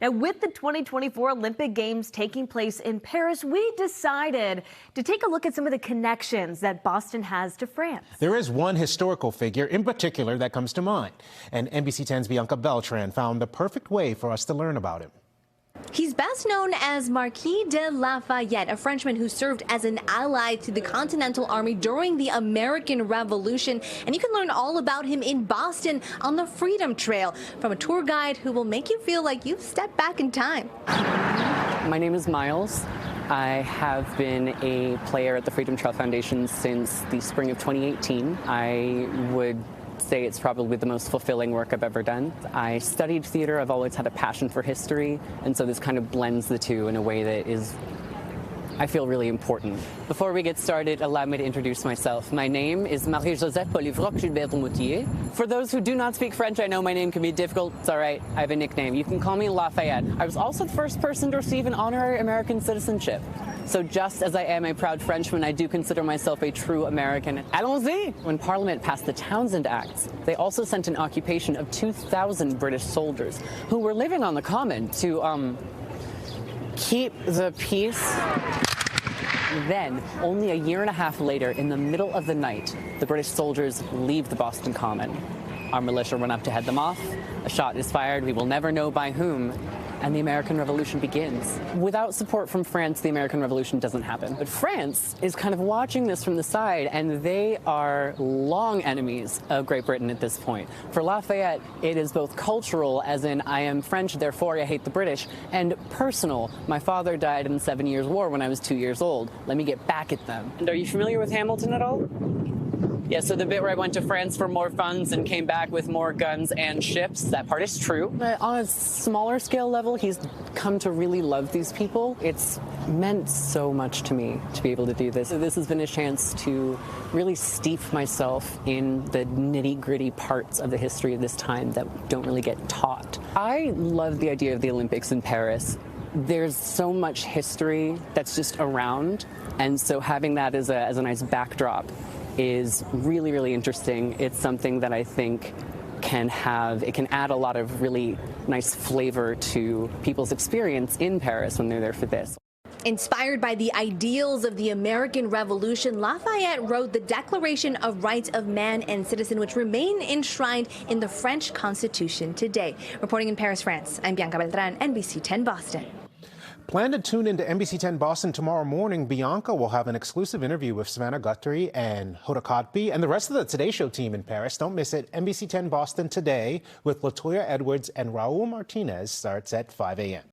Now, with the 2024 Olympic Games taking place in Paris, we decided to take a look at some of the connections that Boston has to France. There is one historical figure in particular that comes to mind, and NBC 10's Bianca Beltran found the perfect way for us to learn about him. He's best known as Marquis de Lafayette, a Frenchman who served as an ally to the Continental Army during the American Revolution. And you can learn all about him in Boston on the Freedom Trail from a tour guide who will make you feel like you've stepped back in time. My name is Miles. I have been a player at the Freedom Trail Foundation since the spring of 2018. I would say it's probably the most fulfilling work I've ever done. I studied theater. I've always had a passion for history, and so this kind of blends the two in a way that is, I feel, really important. Before we get started, allow me to introduce myself. My name is Marie-Joseph Polyvroc-Gilbert-Moutier. For those who do not speak French, I know my name can be difficult. It's all right. I have a nickname. You can call me Lafayette. I was also the first person to receive an honorary American citizenship. So just as I am a proud Frenchman, I do consider myself a true American. Allons-y! When Parliament passed the Townshend Acts, they also sent an occupation of 2,000 British soldiers who were living on the Common to keep the peace. Then, only a year and a half later, in the middle of the night, the British soldiers leave the Boston Common. Our militia run up to head them off. A shot is fired. We will never know by whom. And the American Revolution begins. Without support from France, the American Revolution doesn't happen. But France is kind of watching this from the side, and they are long enemies of Great Britain at this point. For Lafayette, it is both cultural, as in I am French, therefore I hate the British, and personal. My father died in the 7 Years' War when I was 2 years old. Let me get back at them. And are you familiar with Hamilton at all? Yeah, so the bit where I went to France for more funds and came back with more guns and ships, that part is true. But on a smaller scale level, he's come to really love these people. It's meant so much to me to be able to do this. This has been a chance to really steep myself in the nitty-gritty parts of the history of this time that don't really get taught. I love the idea of the Olympics in Paris. There's so much history that's just around, and so having that as a nice backdrop is really, really interesting. It's something that I think can add a lot of really nice flavor to people's experience in Paris when they're there for this. Inspired by the ideals of the American Revolution, Lafayette wrote the Declaration of Rights of Man and Citizen, which remain enshrined in the French Constitution today. Reporting in Paris, France, I'm Bianca Beltran, NBC 10 Boston. Plan to tune into NBC 10 Boston tomorrow morning. Bianca will have an exclusive interview with Savannah Guthrie and Hoda Kotb and the rest of the Today Show team in Paris. Don't miss it. NBC 10 Boston today with Latoya Edwards and Raul Martinez starts at 5 a.m.